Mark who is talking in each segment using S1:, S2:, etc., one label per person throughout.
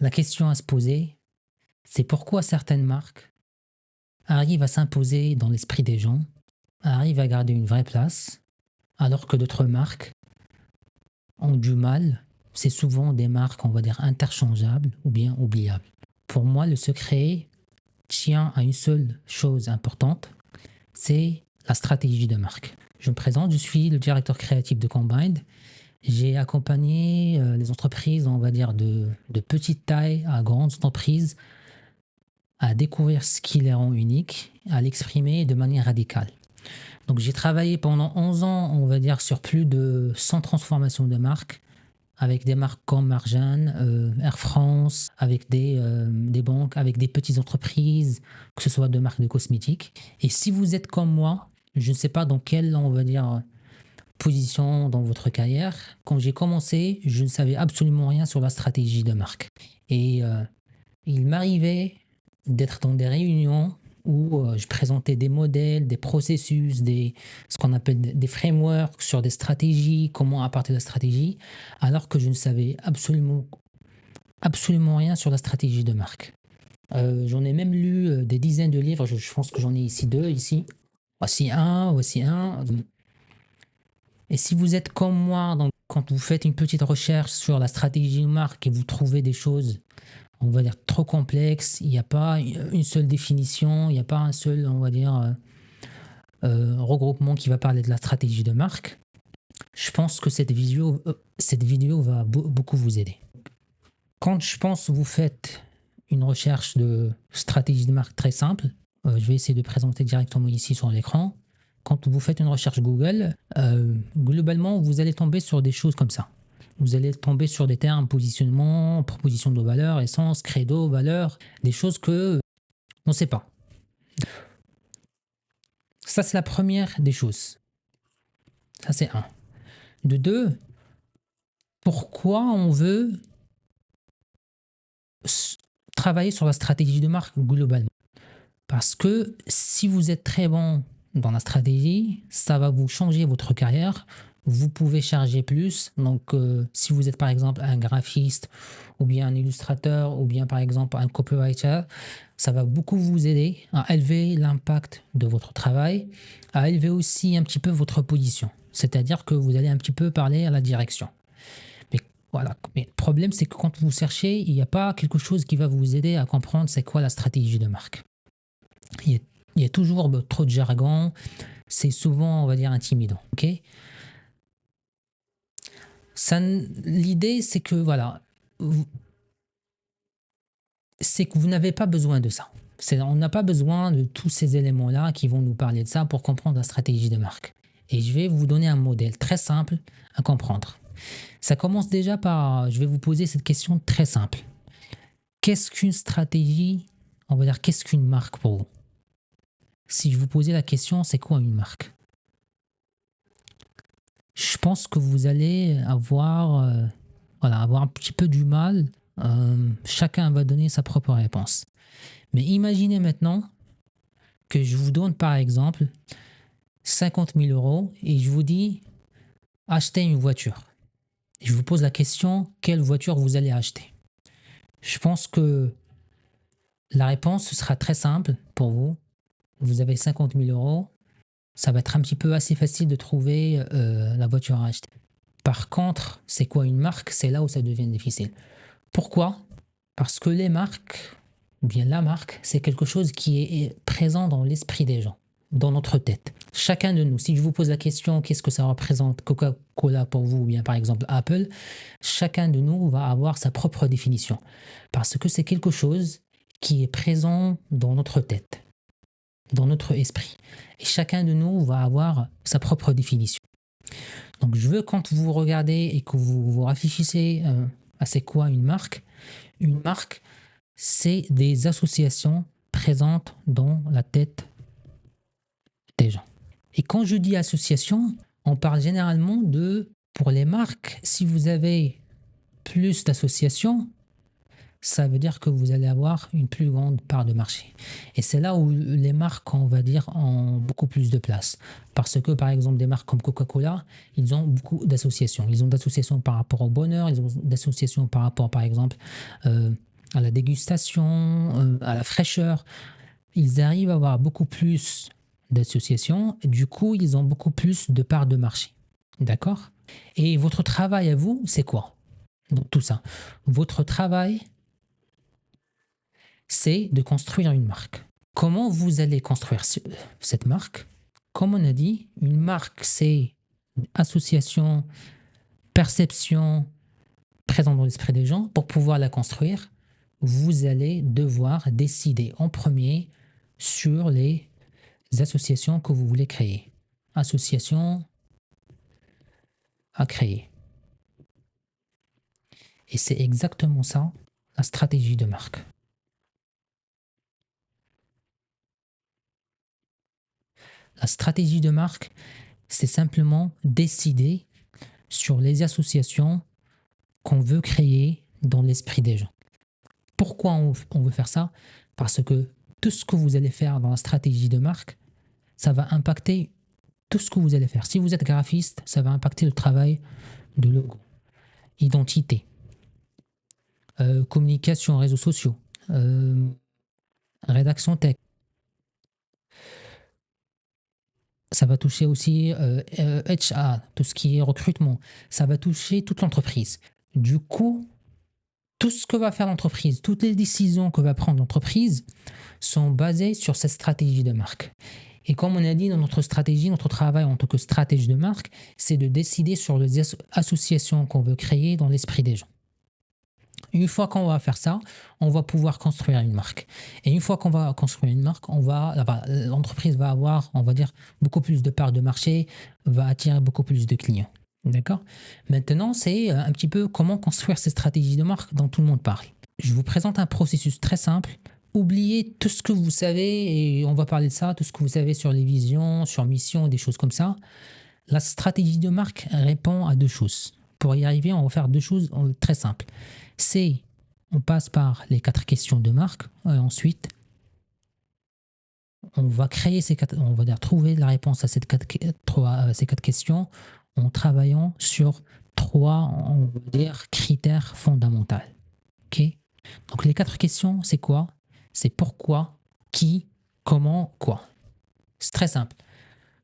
S1: la question à se poser, c'est pourquoi certaines marques arrivent à s'imposer dans l'esprit des gens, arrivent à garder une vraie place, alors que d'autres marques ont du mal. C'est souvent des marques, on va dire, interchangeables ou bien oubliables. Pour moi, le secret tient à une seule chose importante, c'est la stratégie de marque. Je me présente, je suis le directeur créatif de Combined. J'ai accompagné les entreprises, on va dire, de petite taille à grandes entreprises à découvrir ce qui les rend uniques, à l'exprimer de manière radicale. Donc j'ai travaillé pendant 11 ans, on va dire, sur plus de 100 transformations de marques, avec des marques comme Marjane, Air France, avec des banques, avec des petites entreprises, que ce soit de marques de cosmétiques. Et si vous êtes comme moi, je ne sais pas dans quelle, on va dire, position dans votre carrière, quand j'ai commencé, je ne savais absolument rien sur la stratégie de marque. Et il m'arrivait d'être dans des réunions où je présentais des modèles, des processus, ce qu'on appelle des frameworks sur des stratégies, comment apporter la stratégie, alors que je ne savais absolument rien sur la stratégie de marque. J'en ai même lu des dizaines de livres, je pense que j'en ai ici 2, ici. Voici un. Et si vous êtes comme moi, donc, quand vous faites une petite recherche sur la stratégie de marque et vous trouvez des choses, on va dire, trop complexes, il n'y a pas une seule définition, il n'y a pas un seul, on va dire, regroupement qui va parler de la stratégie de marque, je pense que cette vidéo va beaucoup vous aider. Quand je pense que vous faites une recherche de stratégie de marque très simple, je vais essayer de présenter directement ici sur l'écran. Quand vous faites une recherche Google, globalement, vous allez tomber sur des choses comme ça. Vous allez tomber sur des termes positionnement, proposition de valeur, essence, credo, valeur, des choses que on ne sait pas. Ça, c'est la première des choses. Ça, c'est un. De deux, pourquoi on veut travailler sur la stratégie de marque globalement? Parce que si vous êtes très bon dans la stratégie, ça va vous changer votre carrière. Vous pouvez charger plus. Donc, si vous êtes par exemple un graphiste ou bien un illustrateur ou bien par exemple un copywriter, ça va beaucoup vous aider à élever l'impact de votre travail, à élever aussi un petit peu votre position. C'est-à-dire que vous allez un petit peu parler à la direction. Mais voilà. Mais le problème, c'est que quand vous cherchez, il n'y a pas quelque chose qui va vous aider à comprendre c'est quoi la stratégie de marque. Il y a toujours trop de jargon, c'est souvent, on va dire, intimidant. Okay, l'idée, c'est que voilà, c'est que vous n'avez pas besoin de ça. On n'a pas besoin de tous ces éléments-là qui vont nous parler de ça pour comprendre la stratégie de marque. Et je vais vous donner un modèle très simple à comprendre. Ça commence déjà par, je vais vous poser cette question très simple. Qu'est-ce qu'une stratégie, on va dire, qu'est-ce qu'une marque pour vous? Si je vous posais la question, c'est quoi une marque? Je pense que vous allez avoir un petit peu du mal. Chacun va donner sa propre réponse. Mais imaginez maintenant que je vous donne par exemple 50 000 euros et je vous dis achetez une voiture. Et je vous pose la question, quelle voiture vous allez acheter? Je pense que la réponse sera très simple pour vous. Vous avez 50 000 euros. Ça va être un petit peu assez facile de trouver la voiture à acheter. Par contre, c'est quoi une marque? C'est là où ça devient difficile. Pourquoi? Parce que les marques, ou bien la marque, c'est quelque chose qui est présent dans l'esprit des gens, dans notre tête. Chacun de nous, si je vous pose la question, qu'est-ce que ça représente Coca-Cola pour vous, ou bien par exemple Apple, chacun de nous va avoir sa propre définition. Parce que c'est quelque chose qui est présent dans notre tête, dans notre esprit. Et chacun de nous va avoir sa propre définition. Donc je veux, quand vous regardez et que vous vous réfléchissez à c'est quoi une marque, c'est des associations présentes dans la tête des gens. Et quand je dis association, on parle généralement pour les marques, si vous avez plus d'associations, ça veut dire que vous allez avoir une plus grande part de marché. Et c'est là où les marques, on va dire, ont beaucoup plus de place. Parce que, par exemple, des marques comme Coca-Cola, ils ont beaucoup d'associations. Ils ont d'associations par rapport au bonheur, ils ont d'associations par rapport, par exemple, à la dégustation, à la fraîcheur. Ils arrivent à avoir beaucoup plus d'associations, du coup, ils ont beaucoup plus de parts de marché. D'accord? Et votre travail à vous, c'est quoi dans tout ça? Votre travail, c'est de construire une marque. Comment vous allez construire cette marque? Comme on a dit, une marque, c'est association, perception présente dans l'esprit des gens. Pour pouvoir la construire, vous allez devoir décider en premier sur les associations que vous voulez créer. Association à créer. Et c'est exactement ça, la stratégie de marque. La stratégie de marque, c'est simplement décider sur les associations qu'on veut créer dans l'esprit des gens. Pourquoi on veut faire ça? Parce que tout ce que vous allez faire dans la stratégie de marque, ça va impacter tout ce que vous allez faire. Si vous êtes graphiste, ça va impacter le travail de logo, identité, communication, réseaux sociaux, rédaction tech. Ça va toucher aussi HR, tout ce qui est recrutement. Ça va toucher toute l'entreprise. Du coup, tout ce que va faire l'entreprise, toutes les décisions que va prendre l'entreprise sont basées sur cette stratégie de marque. Et comme on a dit dans notre stratégie, notre travail en tant que stratège de marque, c'est de décider sur les associations qu'on veut créer dans l'esprit des gens. Une fois qu'on va faire ça, on va pouvoir construire une marque. Et une fois qu'on va construire une marque, l'entreprise va avoir, on va dire, beaucoup plus de parts de marché, va attirer beaucoup plus de clients. D'accord? Maintenant, c'est un petit peu comment construire ces stratégies de marque dont tout le monde parle. Je vous présente un processus très simple. Oubliez tout ce que vous savez, et on va parler de ça, tout ce que vous savez sur les visions, sur mission, des choses comme ça. La stratégie de marque répond à deux choses. Pour y arriver, on va faire deux choses très simples. On passe par les 4 questions de marque, et ensuite, on va créer on va dire trouver la réponse à ces quatre questions en travaillant sur 3, on va dire, critères fondamentaux. Ok? Donc les 4 questions, c'est quoi? C'est pourquoi, qui, comment, quoi. C'est très simple.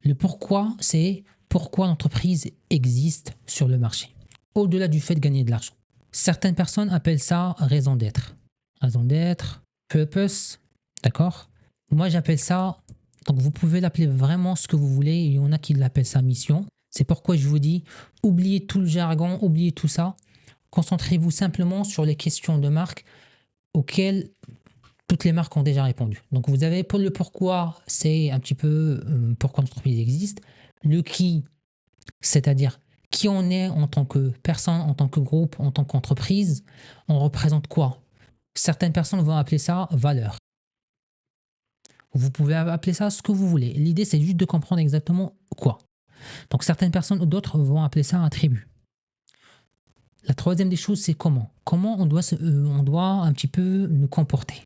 S1: Le pourquoi, c'est pourquoi l'entreprise existe sur le marché. Au-delà du fait de gagner de l'argent. Certaines personnes appellent ça raison d'être. Raison d'être, purpose, d'accord? Moi, j'appelle ça, donc vous pouvez l'appeler vraiment ce que vous voulez. Il y en a qui l'appellent ça mission. C'est pourquoi je vous dis, oubliez tout le jargon, oubliez tout ça. Concentrez-vous simplement sur les questions de marque auxquelles toutes les marques ont déjà répondu. Donc vous avez pour le pourquoi, c'est un petit peu pourquoi l'entreprise existe. Le qui, c'est-à-dire qui on est en tant que personne, en tant que groupe, en tant qu'entreprise. On représente quoi? Certaines personnes vont appeler ça valeur. Vous pouvez appeler ça ce que vous voulez. L'idée, c'est juste de comprendre exactement quoi. Donc certaines personnes ou d'autres vont appeler ça attribut. La troisième des choses, c'est comment. Comment on doit un petit peu nous comporter.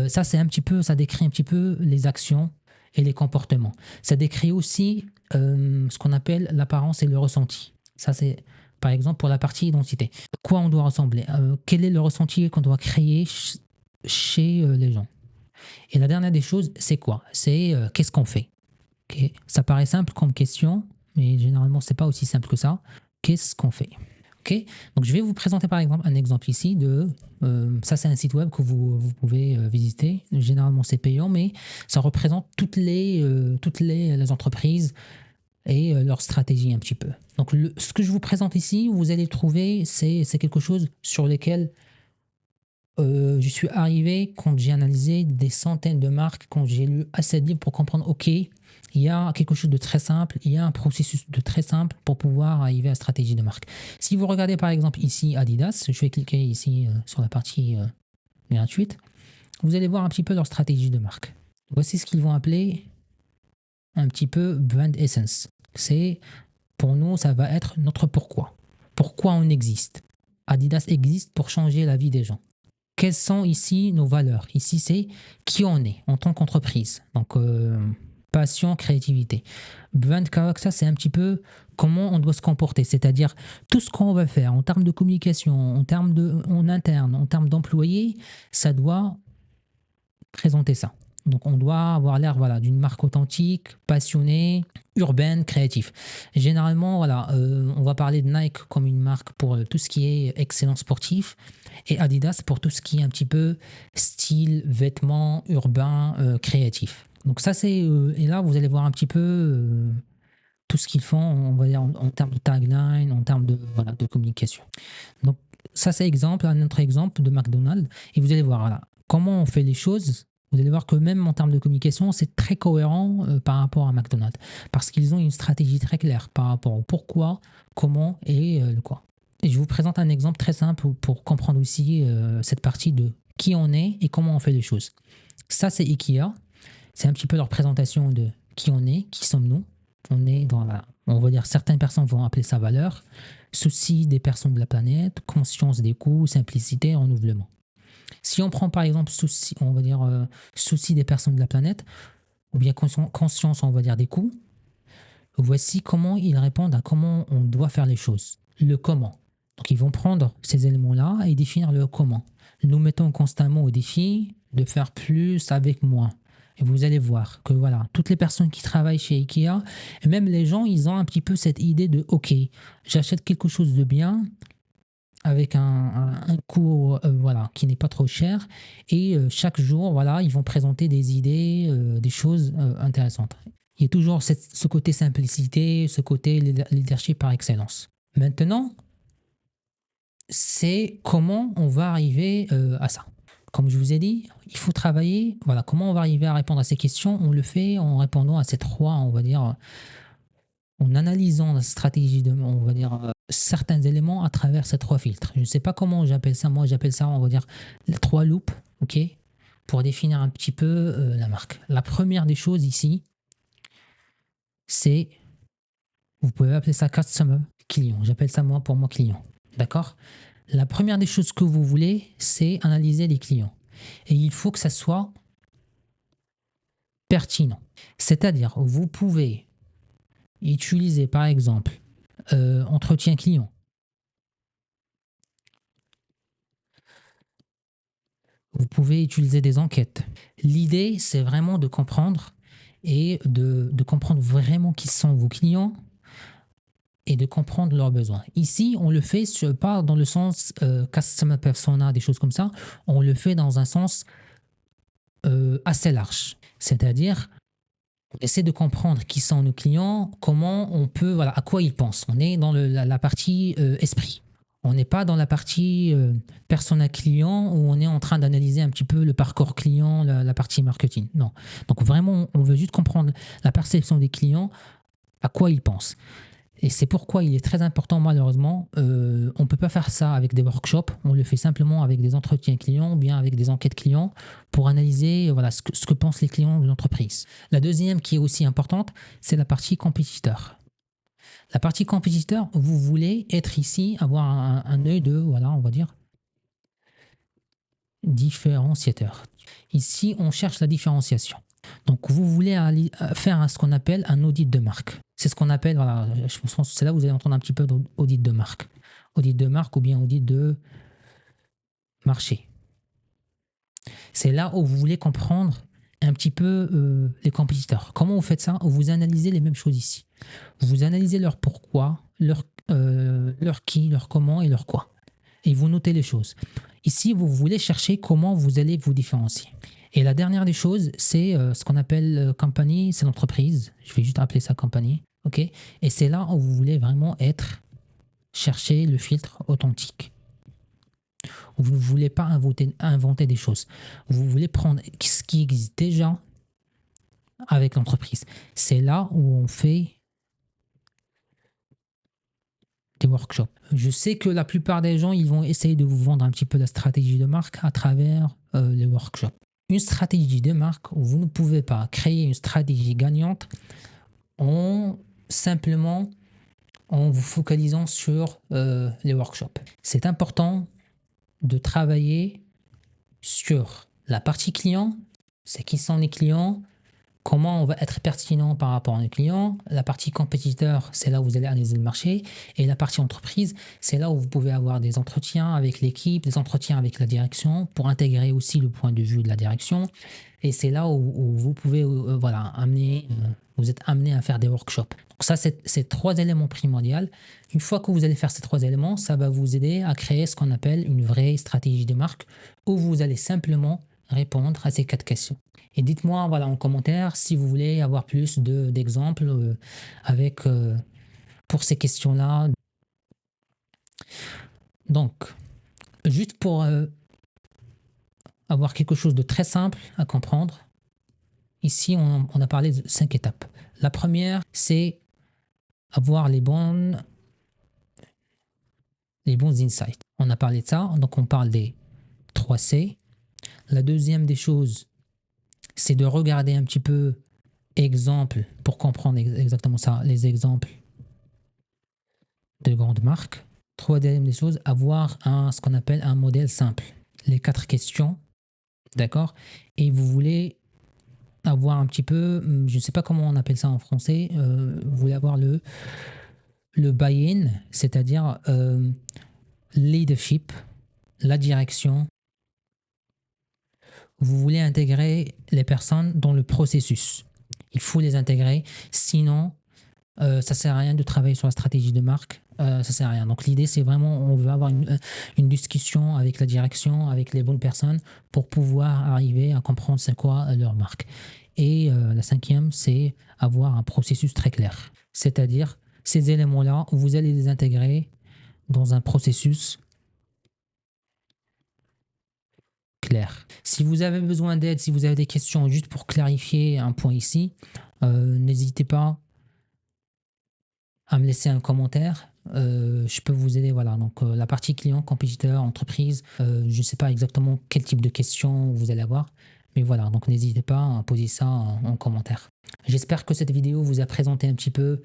S1: Ça, ça décrit un petit peu les actions et les comportements. Ça décrit aussi ce qu'on appelle l'apparence et le ressenti. Ça, c'est par exemple pour la partie identité. Quoi on doit ressembler? Quel est le ressenti qu'on doit créer chez les gens? Et la dernière des choses, c'est quoi? C'est qu'est-ce qu'on fait? Okay. Ça paraît simple comme question, mais généralement, c'est pas aussi simple que ça. Qu'est-ce qu'on fait? Okay. Donc, je vais vous présenter par exemple un exemple ici ça, c'est un site web que vous pouvez visiter. Généralement, c'est payant, mais ça représente toutes les entreprises et leur stratégie un petit peu. Donc, ce que je vous présente ici, vous allez trouver, c'est quelque chose sur lequel je suis arrivé quand j'ai analysé des centaines de marques, quand j'ai lu assez de livres pour comprendre, ok, il y a quelque chose de très simple, il y a un processus de très simple pour pouvoir arriver à la stratégie de marque. Si vous regardez par exemple ici Adidas, je vais cliquer ici sur la partie gratuite, vous allez voir un petit peu leur stratégie de marque. Voici ce qu'ils vont appeler un petit peu brand essence. Pour nous, ça va être notre pourquoi. Pourquoi on existe. Adidas existe pour changer la vie des gens. Quelles sont ici nos valeurs? Ici, c'est qui on est en tant qu'entreprise. Donc, passion, créativité. Brand character, c'est un petit peu comment on doit se comporter, c'est-à-dire tout ce qu'on va faire en termes de communication, en interne, en termes d'employés, ça doit présenter ça. Donc on doit avoir l'air voilà, d'une marque authentique, passionnée, urbaine, créative. Généralement, voilà, on va parler de Nike comme une marque pour tout ce qui est excellence sportif et Adidas pour tout ce qui est un petit peu style, vêtements, urbain, créatif. Donc ça c'est et là vous allez voir un petit peu tout ce qu'ils font, on va dire en termes de tagline, en termes de voilà, de communication. Donc ça c'est un autre exemple de McDonald's et vous allez voir voilà, comment on fait les choses. Vous allez voir que même en termes de communication, c'est très cohérent par rapport à McDonald's. Parce qu'ils ont une stratégie très claire par rapport au pourquoi, comment et le quoi. Et je vous présente un exemple très simple pour comprendre aussi cette partie de qui on est et comment on fait les choses. Ça, c'est IKEA. C'est un petit peu leur présentation de qui on est, qui sommes-nous. On est dans la, on va dire, certaines personnes vont appeler ça valeur, souci des personnes de la planète, conscience des coûts, simplicité, renouvellement. Si on prend par exemple souci, on va dire souci des personnes de la planète, ou bien conscience, on va dire des coûts, voici comment ils répondent à comment on doit faire les choses. Le comment. Donc ils vont prendre ces éléments-là et définir le comment. Nous mettons constamment au défi de faire plus avec moins. Et vous allez voir que voilà, toutes les personnes qui travaillent chez Ikea, et même les gens, ils ont un petit peu cette idée de ok, j'achète quelque chose de bien, avec un coût voilà, qui n'est pas trop cher. Et chaque jour, voilà, ils vont présenter des idées, des choses intéressantes. Il y a toujours ce côté simplicité, ce côté leadership par excellence. Maintenant, c'est comment on va arriver à ça. Comme je vous ai dit, il faut travailler. Voilà, comment on va arriver à répondre à ces questions. On le fait en répondant à ces trois, on va dire, en analysant la stratégie de, on va dire, certains éléments à travers ces trois filtres. Je ne sais pas comment j'appelle ça, moi j'appelle ça, on va dire, les trois loupes, ok, pour définir un petit peu la marque. La première des choses ici, c'est, vous pouvez appeler ça customer, client. J'appelle ça moi pour moi client, d'accord. La première des choses que vous voulez, c'est analyser les clients. Et il faut que ça soit pertinent. C'est-à-dire, vous pouvez utiliser par exemple entretien client. Vous pouvez utiliser des enquêtes. L'idée, c'est vraiment de comprendre et de comprendre vraiment qui sont vos clients et de comprendre leurs besoins. Ici, on le fait pas dans le sens customer persona, des choses comme ça. On le fait dans un sens assez large. C'est-à-dire, on essaie de comprendre qui sont nos clients, comment on peut, voilà, à quoi ils pensent. On est dans la partie esprit. On n'est pas dans la partie persona client où on est en train d'analyser un petit peu le parcours client, la partie marketing. Non. Donc vraiment, on veut juste comprendre la perception des clients, à quoi ils pensent. Et c'est pourquoi il est très important, malheureusement, on ne peut pas faire ça avec des workshops, on le fait simplement avec des entretiens clients ou bien avec des enquêtes clients pour analyser voilà, ce que pensent les clients de l'entreprise. La deuxième qui est aussi importante, c'est la partie compétiteur. La partie compétiteur, vous voulez être ici, avoir un œil de, voilà, on va dire, différenciateur. Ici, on cherche la différenciation. Donc, vous voulez faire ce qu'on appelle un audit de marque. C'est ce qu'on appelle, voilà, je pense que c'est là où vous allez entendre un petit peu d'audit de marque. Audit de marque ou bien audit de marché. C'est là où vous voulez comprendre un petit peu les compétiteurs. Comment vous faites ça? Vous analysez les mêmes choses ici. Vous analysez leur pourquoi, leur qui, leur comment et leur quoi. Et vous notez les choses. Ici, vous voulez chercher comment vous allez vous différencier. Et la dernière des choses, c'est ce qu'on appelle compagnie, c'est l'entreprise. Je vais juste appeler ça compagnie. Ok. Et c'est là où vous voulez vraiment être, chercher le filtre authentique. Vous ne voulez pas inventer des choses. Vous voulez prendre ce qui existe déjà avec l'entreprise. C'est là où on fait des workshops. Je sais que la plupart des gens, ils vont essayer de vous vendre un petit peu la stratégie de marque à travers les workshops. Une stratégie de marque où vous ne pouvez pas créer une stratégie gagnante simplement en vous focalisant sur les workshops. C'est important de travailler sur la partie client, c'est qui sont les clients, comment on va être pertinent par rapport à un client. La partie compétiteur, c'est là où vous allez analyser le marché. Et la partie entreprise, c'est là où vous pouvez avoir des entretiens avec l'équipe, des entretiens avec la direction pour intégrer aussi le point de vue de la direction. Et c'est là où vous pouvez voilà, vous êtes amené à faire des workshops. Donc ça, c'est trois éléments primordiaux. Une fois que vous allez faire ces trois éléments, ça va vous aider à créer ce qu'on appelle une vraie stratégie de marque où vous allez simplement répondre à ces quatre questions. Et dites-moi voilà, en commentaire si vous voulez avoir plus d'exemples avec pour ces questions-là. Donc, juste pour avoir quelque chose de très simple à comprendre, ici on a parlé de 5 étapes. La première, c'est avoir les bons insights. On a parlé de ça, donc on parle des 3 C. La deuxième des choses, c'est de regarder un petit peu exemple pour comprendre exactement ça, les exemples de grandes marques. Troisième des choses, avoir ce qu'on appelle un modèle simple. Les 4 questions, d'accord. Et vous voulez avoir un petit peu, je ne sais pas comment on appelle ça en français, vous voulez avoir le buy-in, c'est-à-dire leadership, la direction. Vous voulez intégrer les personnes dans le processus. Il faut les intégrer, sinon ça sert à rien de travailler sur la stratégie de marque, ça sert à rien. Donc l'idée c'est vraiment, on veut avoir une discussion avec la direction, avec les bonnes personnes pour pouvoir arriver à comprendre c'est quoi leur marque. Et la cinquième, c'est avoir un processus très clair. C'est-à-dire ces éléments-là, vous allez les intégrer dans un processus clair. Si vous avez besoin d'aide, si vous avez des questions juste pour clarifier un point ici, n'hésitez pas à me laisser un commentaire. Je peux vous aider. Voilà. Donc, la partie client, compétiteur, entreprise, je ne sais pas exactement quel type de questions vous allez avoir. Mais voilà, donc n'hésitez pas à poser ça en commentaire. J'espère que cette vidéo vous a présenté un petit peu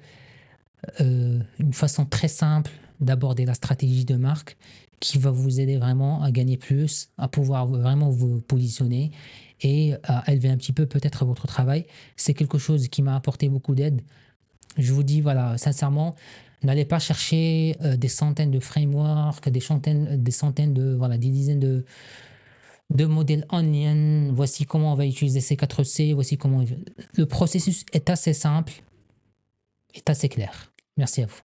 S1: une façon très simple d'aborder la stratégie de marque qui va vous aider vraiment à gagner plus, à pouvoir vraiment vous positionner et à élever un petit peu peut-être votre travail. C'est quelque chose qui m'a apporté beaucoup d'aide. Je vous dis, voilà, sincèrement, n'allez pas chercher des centaines de frameworks, des centaines de, voilà, des dizaines de modèles onion. Voici comment on va utiliser ces 4 C. Voici comment. Le processus est assez simple, est assez clair. Merci à vous.